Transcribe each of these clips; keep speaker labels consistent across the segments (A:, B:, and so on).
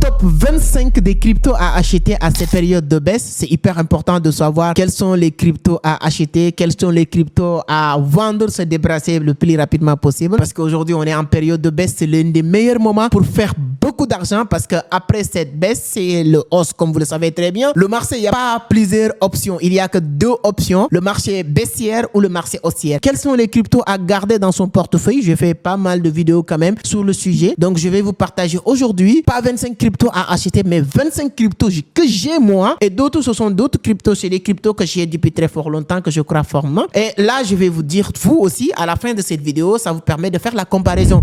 A: top 25 des cryptos à acheter à ces périodes de baisse. C'est hyper important de savoir quels sont les cryptos à acheter, quels sont les cryptos à vendre, se débarrasser le plus rapidement possible. Parce qu'aujourd'hui, on est en période de baisse. C'est l'un des meilleurs moments pour faire beaucoup d'argent parce qu'après cette baisse, c'est le hausse, comme vous le savez très bien. Le marché, il n'y a pas plusieurs options. Il n'y a que deux options. Le marché baissière ou le marché haussière. Quels sont les cryptos à garder dans son portefeuille? J'ai fait pas mal de vidéos quand même sur le sujet. Donc, je vais vous partager aujourd'hui, pas 25 cryptos à acheter, mais 25 cryptos que j'ai moi. Et d'autres, ce sont d'autres cryptos. C'est des cryptos que j'ai depuis très fort longtemps, que je crois fortement. Et là, je vais vous dire, vous aussi, à la fin de cette vidéo, ça vous permet de faire la comparaison.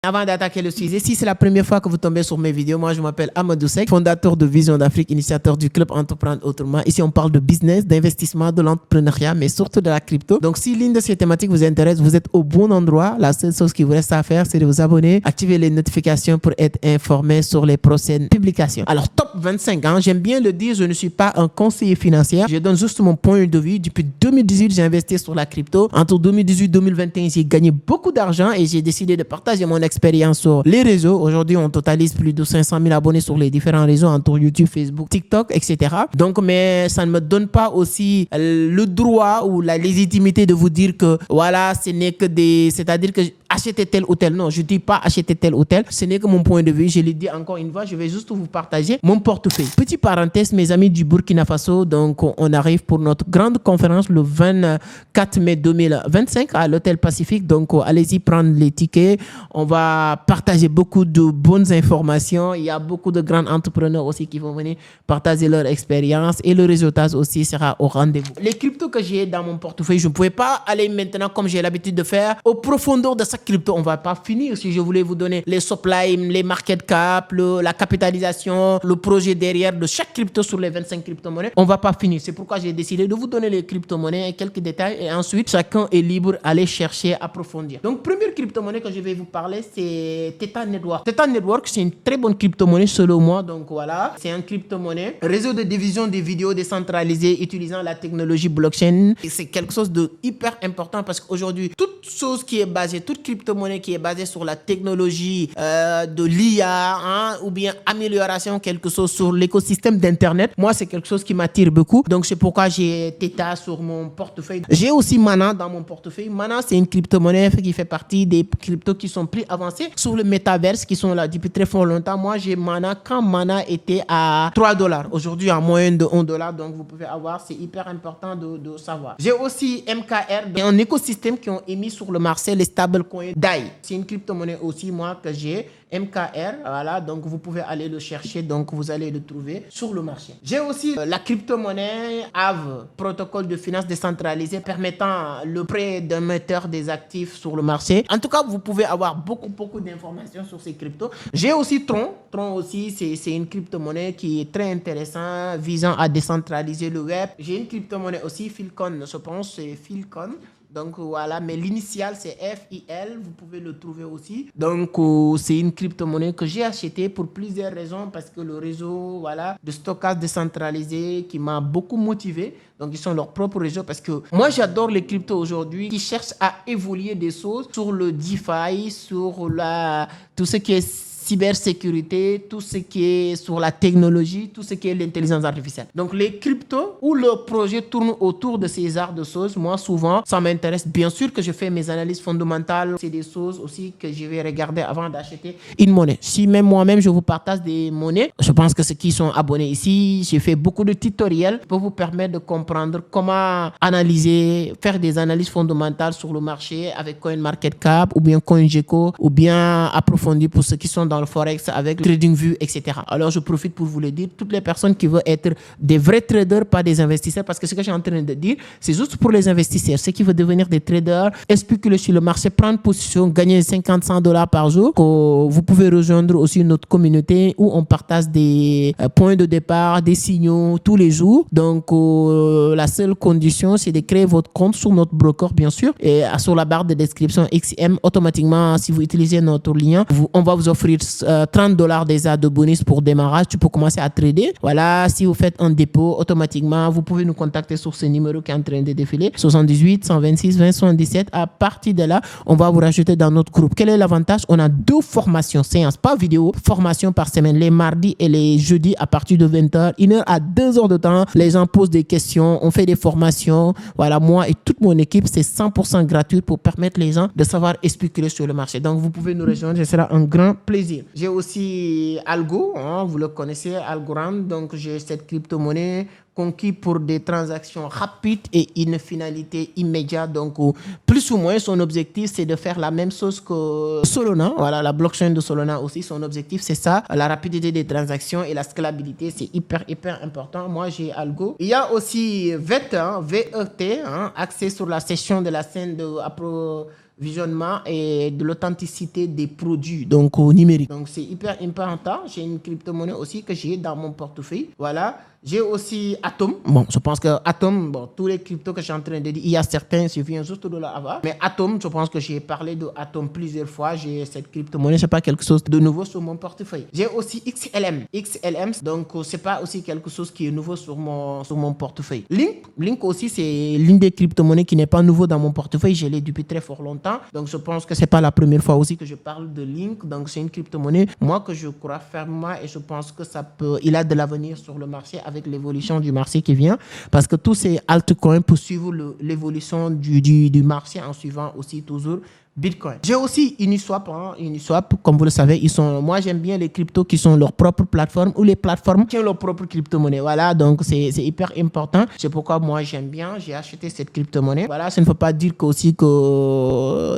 A: Avant d'attaquer le sujet, si c'est la première fois que vous tombez sur mes vidéos, moi je m'appelle Amadou Seck, fondateur de Vision d'Afrique, initiateur du club Entreprendre Autrement. Ici on parle de business, d'investissement, de l'entrepreneuriat, mais surtout de la crypto. Donc si l'une de ces thématiques vous intéresse, vous êtes au bon endroit. La seule chose qu'il vous reste à faire, c'est de vous abonner, activer les notifications pour être informé sur les prochaines publications. Alors top 25, hein, j'aime bien le dire, je ne suis pas un conseiller financier. Je donne juste mon point de vue. Depuis 2018, j'ai investi sur la crypto. Entre 2018 et 2021, j'ai gagné beaucoup d'argent et j'ai décidé de partager mon expérience sur les réseaux. Aujourd'hui, on totalise plus de 500 000 abonnés sur les différents réseaux entre YouTube, Facebook, TikTok, etc. Donc, mais ça ne me donne pas aussi le droit ou la légitimité de vous dire que voilà, ce n'est que des... C'est-à-dire que acheter tel ou tel. Non, je ne dis pas acheter tel ou tel. Ce n'est que mon point de vue. Je l'ai dit encore une fois, je vais juste vous partager mon portefeuille. Petite parenthèse, mes amis du Burkina Faso, donc on arrive pour notre grande conférence le 24 mai 2025 à l'Hôtel Pacifique. Donc, allez-y prendre les tickets. On va partager beaucoup de bonnes informations. Il y a beaucoup de grands entrepreneurs aussi qui vont venir partager leur expérience et le résultat aussi sera au rendez-vous. Les cryptos que j'ai dans mon portefeuille, je ne pouvais pas aller maintenant comme j'ai l'habitude de faire aux profondeurs de chaque crypto. On ne va pas finir. Si je voulais vous donner les supply, les market cap, la capitalisation, le projet derrière de chaque crypto sur les 25 crypto-monnaies, on ne va pas finir. C'est pourquoi j'ai décidé de vous donner les crypto-monnaies et quelques détails et ensuite chacun est libre d'aller chercher, approfondir. Donc première crypto-monnaie que je vais vous parler, c'est Theta Network. Theta Network, c'est une très bonne crypto-monnaie selon moi. Donc voilà, c'est un crypto-monnaie. Réseau de division des vidéos décentralisées utilisant la technologie blockchain. C'est quelque chose de hyper important parce qu'aujourd'hui, toute chose qui est basée, toute crypto-monnaie qui est basée sur la technologie de l'IA hein, ou bien amélioration quelque chose sur l'écosystème d'Internet, moi, c'est quelque chose qui m'attire beaucoup. Donc c'est pourquoi j'ai Theta sur mon portefeuille. J'ai aussi Mana dans mon portefeuille. Mana, c'est une crypto-monnaie qui fait partie des cryptos qui sont plus avancés sur le métaverse qui sont là depuis très fort longtemps. Moi, j'ai Mana quand Mana était à $3. Aujourd'hui, en moyenne de $1. Donc, vous pouvez avoir, c'est hyper important de savoir. J'ai aussi MKR, un écosystème qui ont émis sur le marché les stablecoins DAI. C'est une crypto-monnaie aussi, moi, que j'ai. MKR, voilà, donc vous pouvez aller le chercher, donc vous allez le trouver sur le marché. J'ai aussi la crypto-monnaie Aave, protocole de finance décentralisé permettant le prêt d'émetteur des actifs sur le marché. En tout cas, vous pouvez avoir beaucoup d'informations sur ces cryptos. J'ai aussi Tron. Tron aussi, c'est une crypto-monnaie qui est très intéressante, visant à décentraliser le web. J'ai une crypto-monnaie aussi, Philcon, je pense, c'est Philcon. Donc voilà, mais l'initial c'est FIL, vous pouvez le trouver aussi. Donc c'est une crypto-monnaie que j'ai achetée pour plusieurs raisons parce que le réseau voilà, de stockage décentralisé qui m'a beaucoup motivé. Donc ils sont leur propre réseau parce que moi j'adore les cryptos aujourd'hui qui cherchent à évoluer des choses sur le DeFi, sur tout ce qui est cybersécurité, tout ce qui est sur la technologie, tout ce qui est l'intelligence artificielle. Donc les cryptos ou le projet tourne autour de ces arts de choses. Moi souvent, ça m'intéresse. Bien sûr que je fais mes analyses fondamentales. C'est des choses aussi que je vais regarder avant d'acheter une monnaie. Si même moi-même je vous partage des monnaies, je pense que ceux qui sont abonnés ici, j'ai fait beaucoup de tutoriels pour vous permettre de comprendre comment analyser, faire des analyses fondamentales sur le marché avec CoinMarketCap ou bien CoinGecko ou bien approfondir pour ceux qui sont dans le Forex avec TradingView, etc. Alors, je profite pour vous le dire. Toutes les personnes qui veulent être des vrais traders, pas des investisseurs, parce que ce que je suis en train de dire, c'est juste pour les investisseurs. Ceux qui veulent devenir des traders, spéculer sur le marché, prendre position, gagner 50-100 $ par jour. Vous pouvez rejoindre aussi notre communauté où on partage des points de départ, des signaux tous les jours. Donc, la seule condition, c'est de créer votre compte sur notre broker, bien sûr. Et sur la barre de description XM, automatiquement, si vous utilisez notre lien, on va vous offrir 30 $ déjà de bonus pour démarrage. Tu peux commencer à trader. Voilà, si vous faites un dépôt, automatiquement, vous pouvez nous contacter sur ce numéro qui est en train de défiler. 78 126 20 77. À partir de là, on va vous rajouter dans notre groupe. Quel est l'avantage? On a 2 formations, séances, pas vidéo, formation par semaine, les mardis et les jeudis à partir de 20h, 1 heure à 2 heures de temps. Les gens posent des questions, on fait des formations. Voilà, moi et toute mon équipe, c'est 100% gratuit pour permettre les gens de savoir spéculer sur le marché. Donc, vous pouvez nous rejoindre, ce sera un grand plaisir. J'ai aussi Algo, hein, vous le connaissez, Algorand. Donc, j'ai cette crypto-monnaie conquis pour des transactions rapides et une finalité immédiate. Donc, plus ou moins, son objectif, c'est de faire la même chose que Solana. Voilà, la blockchain de Solana aussi, son objectif, c'est ça. La rapidité des transactions et la scalabilité, c'est hyper important. Moi, j'ai Algo. Il y a aussi VET, hein, VET, hein, axé sur la session de la scène de visionnement et de l'authenticité des produits donc au numérique. Donc c'est hyper important. J'ai une crypto-monnaie aussi que j'ai dans mon portefeuille. Voilà. J'ai aussi Atom. Bon, je pense que Atom, bon, tous les cryptos que je suis en train de dire, il y a certains, je viens juste de l'avoir. Mais Atom, je pense que j'ai parlé de Atom plusieurs fois. J'ai cette crypto-monnaie, c'est pas quelque chose de nouveau sur mon portefeuille. J'ai aussi XLM. XLM, donc c'est pas aussi quelque chose qui est nouveau sur mon portefeuille. Link aussi, c'est l'une des crypto-monnaies qui n'est pas nouveau dans mon portefeuille. Je l'ai depuis très fort longtemps. Donc je pense que c'est pas la première fois aussi que je parle de Link. Donc c'est une crypto-monnaie, moi que je crois fermement et je pense que il a de l'avenir sur le marché avec l'évolution du marché qui vient, parce que tous ces altcoins pour suivre l'évolution du marché en suivant aussi toujours Bitcoin. J'ai aussi Uniswap. Uniswap, comme vous le savez, moi j'aime bien les cryptos qui sont leur propre plateforme ou les plateformes qui ont leur propre crypto-monnaie. Voilà, donc c'est hyper important. C'est pourquoi moi j'aime bien, j'ai acheté cette crypto-monnaie. Voilà, ça ne veut pas dire qu'il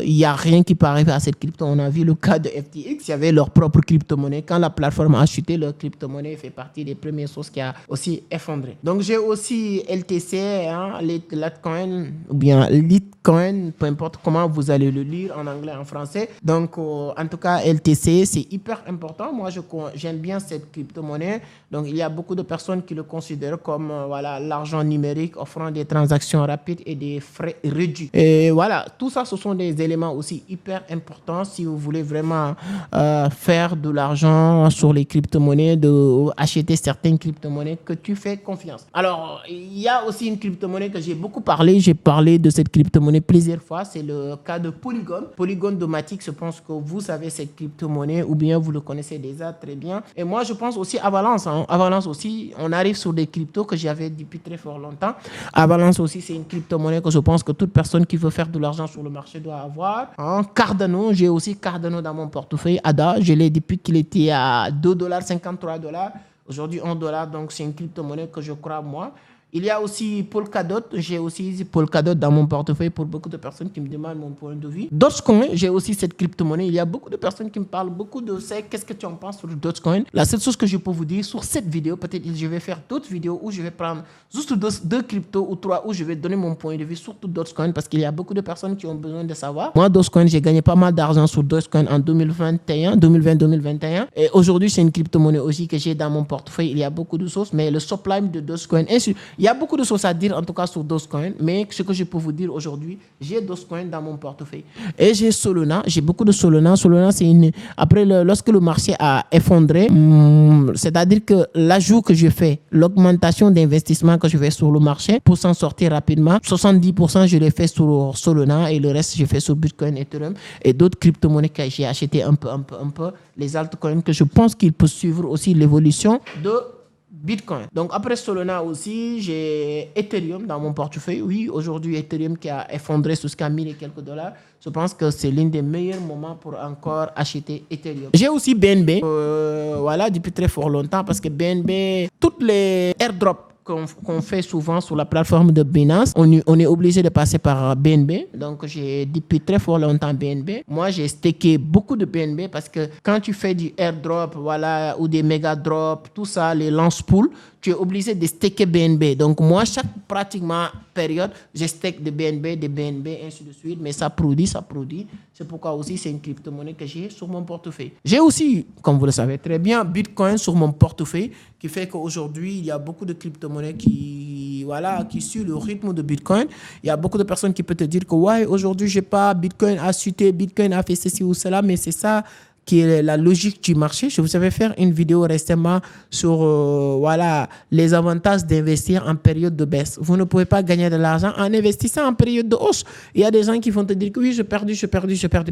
A: n'y a rien qui peut arriver à cette crypto. On a vu le cas de FTX, il y avait leur propre crypto-monnaie. Quand la plateforme a chuté, leur crypto-monnaie fait partie des premières choses qui a aussi effondré. Donc j'ai aussi LTC, hein, Litecoin ou bien Litecoin, peu importe comment vous allez le lire en anglais, en français. Donc, en tout cas, LTC, c'est hyper important. Moi, j'aime bien cette crypto-monnaie. Donc, il y a beaucoup de personnes qui le considèrent comme voilà, l'argent numérique offrant des transactions rapides et des frais réduits. Et voilà, tout ça, ce sont des éléments aussi hyper importants si vous voulez vraiment faire de l'argent sur les crypto-monnaies, acheter certaines crypto-monnaies que tu fais confiance. Alors, il y a aussi une crypto-monnaie que j'ai beaucoup parlé. J'ai parlé de cette crypto-monnaie plusieurs fois. C'est le cas de Polygon. Polygon Domatic, je pense que vous savez cette crypto-monnaie ou bien vous le connaissez déjà très bien. Et moi, je pense aussi Avalanche. Hein. Avalanche aussi, on arrive sur des cryptos que j'avais depuis très fort longtemps. Avalanche aussi, c'est une crypto-monnaie que je pense que toute personne qui veut faire de l'argent sur le marché doit avoir. Hein. Cardano, j'ai aussi Cardano dans mon portefeuille. ADA, je l'ai depuis qu'il était à 2,53 $. Aujourd'hui, 1 $. Donc, c'est une crypto-monnaie que je crois, moi. Il y a aussi Polkadot. J'ai aussi Polkadot dans mon portefeuille pour beaucoup de personnes qui me demandent mon point de vue. Dogecoin, j'ai aussi cette crypto-monnaie. Il y a beaucoup de personnes qui me parlent beaucoup de ça. Qu'est-ce que tu en penses sur Dogecoin? La seule chose que je peux vous dire sur cette vidéo, peut-être je vais faire d'autres vidéos où je vais prendre juste deux cryptos ou 3 où je vais donner mon point de vue, surtout Dogecoin, parce qu'il y a beaucoup de personnes qui ont besoin de savoir. Moi, Dogecoin, j'ai gagné pas mal d'argent sur Dogecoin en 2020-2021. Et aujourd'hui, c'est une crypto-monnaie aussi que j'ai dans mon portefeuille. Il y a beaucoup de choses, mais le supply de Dogecoin, il y a beaucoup de choses à dire, en tout cas sur Dogecoin, mais ce que je peux vous dire aujourd'hui, j'ai Dogecoin dans mon portefeuille. Et j'ai Solana, j'ai beaucoup de Solana. Solana, c'est lorsque le marché a effondré, c'est-à-dire que l'ajout que je fais, l'augmentation d'investissement que je fais sur le marché pour s'en sortir rapidement, 70% je l'ai fait sur Solana et le reste, je fais sur Bitcoin, Ethereum et d'autres crypto-monnaies que j'ai acheté un peu, les altcoins que je pense qu'ils peuvent suivre aussi l'évolution de Bitcoin. Donc après Solana aussi, j'ai Ethereum dans mon portefeuille. Oui, aujourd'hui, Ethereum qui a effondré jusqu'à 1000 et quelques $. Je pense que c'est l'un des meilleurs moments pour encore acheter Ethereum. J'ai aussi BNB, voilà, depuis très fort longtemps, parce que BNB, toutes les airdrops qu'on fait souvent sur la plateforme de Binance, on est obligé de passer par BNB. Donc, j'ai depuis très fort longtemps BNB. Moi, j'ai stacké beaucoup de BNB parce que quand tu fais du airdrop, voilà, ou des méga drops, tout ça, les launch pools, tu es obligé de stacker BNB. Donc, moi, chaque pratiquement période, je stake des BNB, ainsi de suite. Mais ça produit. C'est pourquoi aussi, c'est une crypto-monnaie que j'ai sur mon portefeuille. J'ai aussi, comme vous le savez très bien, Bitcoin sur mon portefeuille, qui fait qu'aujourd'hui, il y a beaucoup de crypto-monnaies qui suivent le rythme de Bitcoin. Il y a beaucoup de personnes qui peuvent te dire que, ouais, aujourd'hui, j'ai pas Bitcoin a chuté, Bitcoin a fait ceci ou cela, mais c'est ça qui est la logique du marché. Je vous avais fait une vidéo récemment sur voilà, les avantages d'investir en période de baisse. Vous ne pouvez pas gagner de l'argent en investissant en période de hausse. Il y a des gens qui vont te dire que oui, j'ai perdu.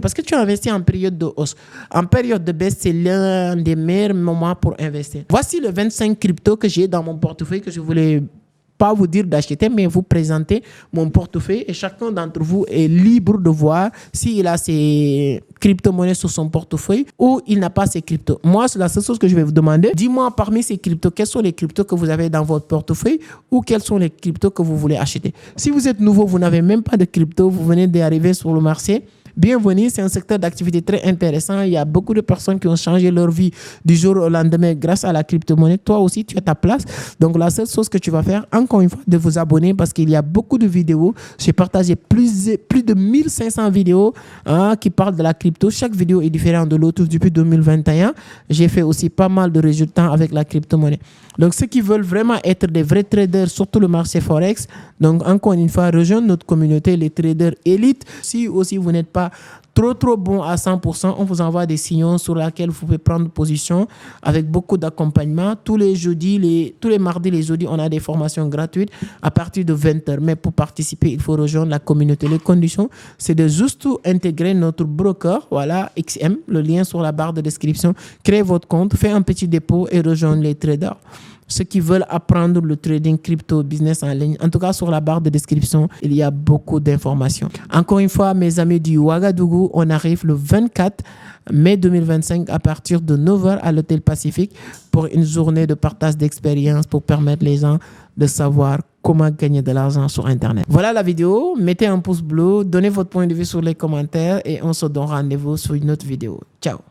A: Parce que tu as investi en période de hausse. En période de baisse, c'est l'un des meilleurs moments pour investir. Voici le 25 crypto que j'ai dans mon portefeuille que je voulais pas vous dire d'acheter, mais vous présenter mon portefeuille et chacun d'entre vous est libre de voir s'il a ses crypto-monnaies sur son portefeuille ou il n'a pas ses cryptos. Moi, c'est la seule chose que je vais vous demander. Dis-moi parmi ces cryptos, quels sont les cryptos que vous avez dans votre portefeuille ou quels sont les cryptos que vous voulez acheter. Si vous êtes nouveau, vous n'avez même pas de crypto, vous venez d'arriver sur le marché, bienvenue, c'est un secteur d'activité très intéressant. Il y a beaucoup de personnes qui ont changé leur vie du jour au lendemain grâce à la crypto-monnaie. Toi aussi, tu as ta place. Donc, la seule chose que tu vas faire, encore une fois, de vous abonner parce qu'il y a beaucoup de vidéos. J'ai partagé plus de 1500 vidéos qui parlent de la crypto. Chaque vidéo est différente de l'autre depuis 2021. J'ai fait aussi pas mal de résultats avec la crypto-monnaie. Donc, ceux qui veulent vraiment être des vrais traders, surtout le marché Forex, donc encore une fois, rejoindre notre communauté, les traders élites. Si aussi vous n'êtes pas trop bon à 100%, on vous envoie des signaux sur lesquels vous pouvez prendre position avec beaucoup d'accompagnement. Tous les mardis, les jeudis, on a des formations gratuites à partir de 20h. Mais pour participer, il faut rejoindre la communauté. Les conditions, c'est de juste intégrer notre broker, voilà, XM, le lien sur la barre de description. Créez votre compte, faites un petit dépôt et rejoignez les traders. Ceux qui veulent apprendre le trading crypto business en ligne, en tout cas sur la barre de description, il y a beaucoup d'informations. Encore une fois, mes amis du Ouagadougou, on arrive le 24 mai 2025 à partir de 9h à l'Hôtel Pacifique pour une journée de partage d'expérience pour permettre les gens de savoir comment gagner de l'argent sur Internet. Voilà la vidéo. Mettez un pouce bleu, donnez votre point de vue sur les commentaires et on se donne rendez-vous sur une autre vidéo. Ciao.